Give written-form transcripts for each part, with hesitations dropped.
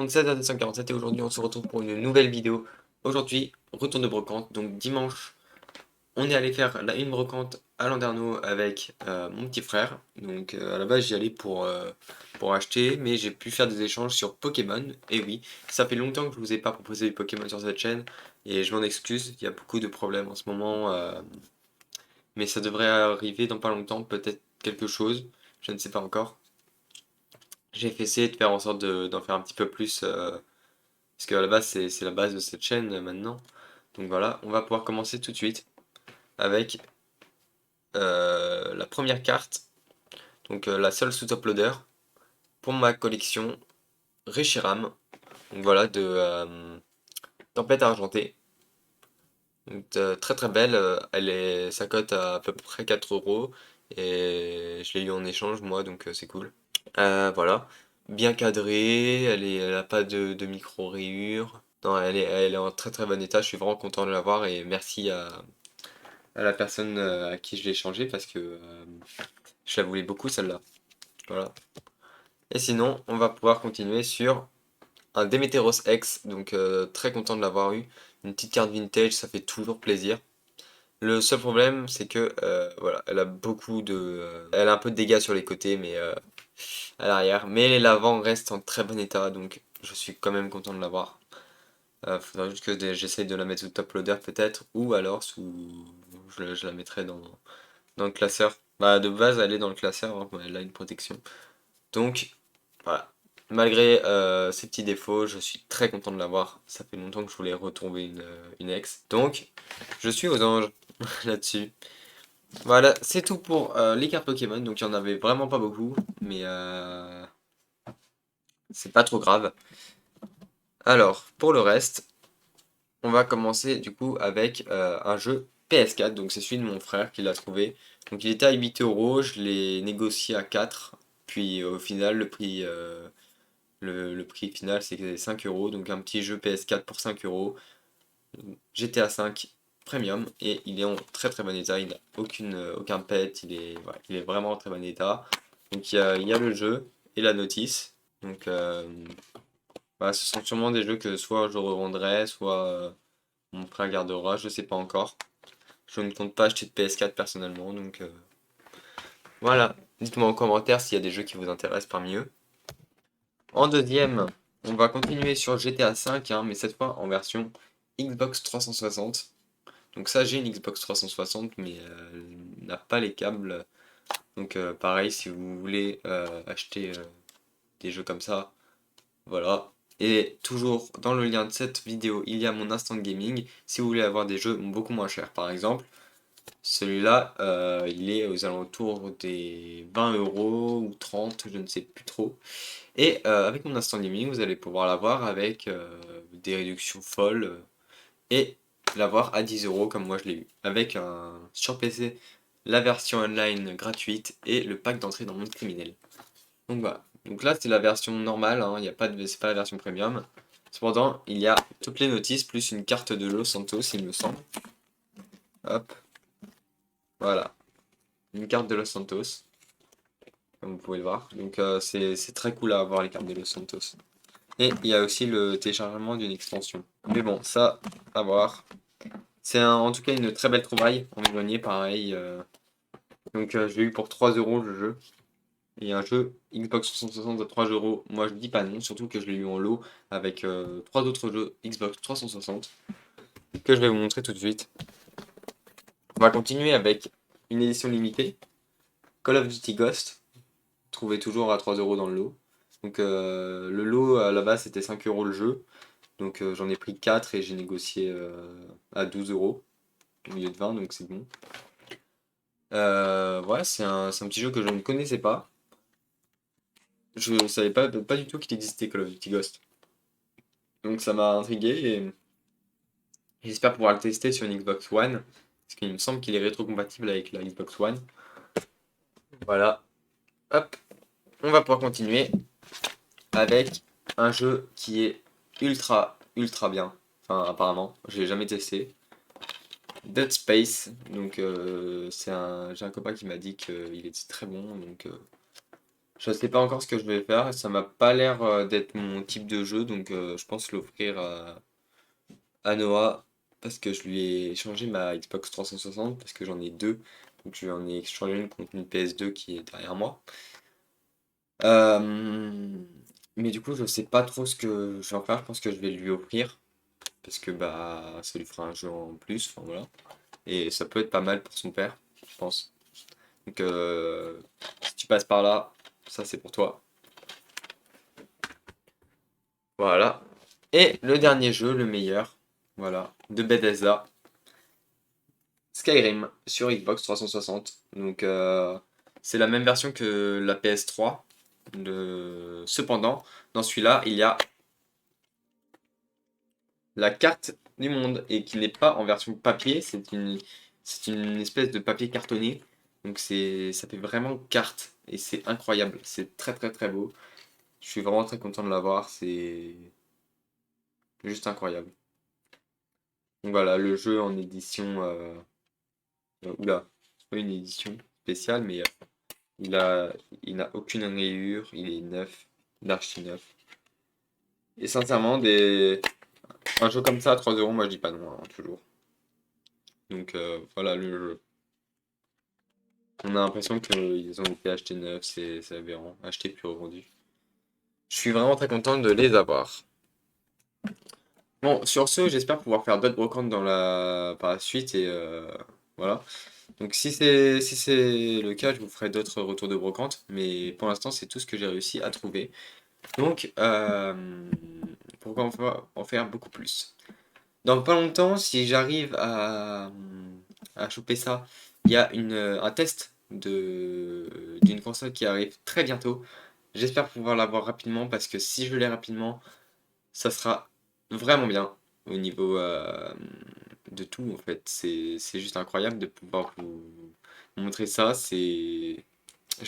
monde, c'est AD147 et aujourd'hui on se retrouve pour une nouvelle vidéo. Aujourd'hui, retour de brocante, donc dimanche, on est allé faire une brocante à Landerneau avec mon petit frère. Donc à la base j'y allais pour acheter, mais j'ai pu faire des échanges sur Pokémon. Et oui, ça fait longtemps que je vous ai pas proposé du Pokémon sur cette chaîne, et je m'en excuse, il y a beaucoup de problèmes en ce moment, mais ça devrait arriver dans pas longtemps, peut-être quelque chose, je ne sais pas encore. J'ai fait essayer de faire en sorte d'en faire un petit peu plus, parce qu'à la base c'est la base de cette chaîne maintenant. Donc voilà, on va pouvoir commencer tout de suite avec la première carte, donc la seule sous-uploader pour ma collection Reshiram. Donc voilà, de Tempête Argentée. Donc, très très belle, sa cote à peu près 4 euros et je l'ai eu en échange moi, donc c'est cool. Voilà, bien cadrée, elle a pas de micro-rayures. Non, elle est en très très bon état, je suis vraiment content de l'avoir et merci à la personne à qui je l'ai changé parce que je la voulais beaucoup celle-là. Voilà. Et sinon, on va pouvoir continuer sur un Demeteros X, donc très content de l'avoir eu. Une petite carte vintage, ça fait toujours plaisir. Le seul problème, c'est que voilà, elle a elle a un peu de dégâts sur les côtés, mais à l'arrière. Mais l'avant reste en très bon état, donc je suis quand même content de l'avoir. Faudra juste que j'essaye de la mettre sous top loader peut-être, ou alors je la mettrai dans le classeur. Bah de base elle est dans le classeur, hein, elle a une protection. Donc voilà. Malgré ces petits défauts, je suis très content de l'avoir. Ça fait longtemps que je voulais retomber une ex. Donc je suis aux anges là-dessus. Voilà, c'est tout pour les cartes Pokémon. Donc il n'y en avait vraiment pas beaucoup, mais c'est pas trop grave. Alors, pour le reste, on va commencer du coup avec un jeu PS4, donc c'est celui de mon frère qui l'a trouvé. Donc il était à 8 euros, je l'ai négocié à 4, puis au final le prix final c'est 5 euros, donc un petit jeu PS4 pour 5 euros, GTA 5 Premium, et il est en très très bon état, il n'a aucun pet, voilà, il est vraiment en très bon état. Donc il y a le jeu et la notice, donc voilà, ce sont sûrement des jeux que soit je revendrai, soit mon frère gardera, je sais pas encore. Je ne compte pas acheter de PS4 personnellement, donc voilà. Dites-moi en commentaire s'il y a des jeux qui vous intéressent parmi eux. En deuxième, on va continuer sur GTA 5, hein, mais cette fois en version Xbox 360. Donc ça, j'ai une Xbox 360, mais elle n'a pas les câbles. Donc pareil, si vous voulez acheter des jeux comme ça, voilà. Et toujours dans le lien de cette vidéo, il y a mon instant gaming. Si vous voulez avoir des jeux beaucoup moins chers, par exemple. Celui-là, il est aux alentours des 20 euros ou 30, je ne sais plus trop. Et avec mon instant gaming, vous allez pouvoir l'avoir avec des réductions folles et l'avoir à 10 euros comme moi je l'ai eu. Avec sur PC la version online gratuite et le pack d'entrée dans le monde criminel. Donc voilà. Donc là c'est la version normale, hein, y a pas c'est pas la version premium. Cependant, il y a toutes les notices plus une carte de Los Santos, il me semble. Hop, voilà. Une carte de Los Santos, comme vous pouvez le voir. Donc c'est très cool à avoir les cartes de Los Santos. Et il y a aussi le téléchargement d'une extension. Mais bon, ça, à voir. C'est en tout cas une très belle trouvaille en éloigné, pareil. Donc je l'ai eu pour 3 euros le jeu. Et un jeu Xbox 360 à 3 euros, moi je dis pas non, surtout que je l'ai eu en lot avec 3 autres jeux Xbox 360 que je vais vous montrer tout de suite. On va continuer avec une édition limitée, Call of Duty Ghost, trouvé toujours à 3 euros dans le lot. Donc le lot à la base c'était 5 euros le jeu. Donc j'en ai pris 4 et j'ai négocié à 12 euros au lieu de 20, donc c'est bon. Voilà, c'est un petit jeu que je ne connaissais pas. Je savais pas du tout qu'il existait Call of Duty Ghost. Donc ça m'a intrigué et j'espère pouvoir le tester sur une Xbox One. Parce qu'il me semble qu'il est rétrocompatible avec la Xbox One. Voilà. Hop, on va pouvoir continuer avec un jeu qui est ultra ultra bien. Enfin apparemment, je l'ai jamais testé. Dead Space, donc j'ai un copain qui m'a dit qu'il était très bon, donc Je sais pas encore ce que je vais faire, ça m'a pas l'air d'être mon type de jeu, donc je pense l'offrir à Noah, parce que je lui ai échangé ma Xbox 360, parce que j'en ai deux, donc je lui en ai échangé une contre une PS2 qui est derrière moi. Euh, mais du coup, je sais pas trop ce que je vais en faire, je pense que je vais lui offrir, parce que bah ça lui fera un jeu en plus, enfin voilà. Et ça peut être pas mal pour son père, je pense. Donc si tu passes par là, ça c'est pour toi. Voilà. Et le dernier jeu, le meilleur, voilà, de Bethesda, Skyrim sur Xbox 360. Donc c'est la même version que la PS3. Cependant, dans celui-là, il y a la carte du monde et qui n'est pas en version papier, c'est une espèce de papier cartonné. Donc ça fait vraiment carte et c'est incroyable, c'est très très très beau. Je suis vraiment très content de l'avoir, c'est juste incroyable. Donc voilà, le jeu en édition oula, c'est pas une édition spéciale mais il a il n'a aucune rayure, il est neuf, l'archi neuf. Et sincèrement un jeu comme ça à 3 euros, moi je dis pas non, hein, toujours. Donc voilà le jeu. On a l'impression qu'ils ont été achetés neufs, c'est aberrant. Achetés puis revendus. Je suis vraiment très content de les avoir. Bon, sur ce, j'espère pouvoir faire d'autres brocantes par la suite et voilà. Donc si c'est le cas, je vous ferai d'autres retours de brocante, mais pour l'instant, c'est tout ce que j'ai réussi à trouver. Donc, pourquoi en faire beaucoup plus? Dans pas longtemps, si j'arrive à choper ça, il y a un test d'une console qui arrive très bientôt. J'espère pouvoir l'avoir rapidement parce que si je l'ai rapidement, ça sera vraiment bien au niveau de tout en fait. C'est juste incroyable de pouvoir vous montrer ça. Je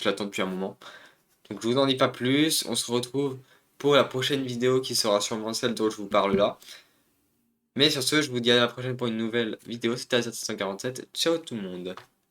l'attends depuis un moment. Donc je vous en dis pas plus. On se retrouve pour la prochaine vidéo qui sera sûrement celle dont je vous parle là. Mais sur ce, je vous dis à la prochaine pour une nouvelle vidéo. C'était Azat747. Ciao tout le monde.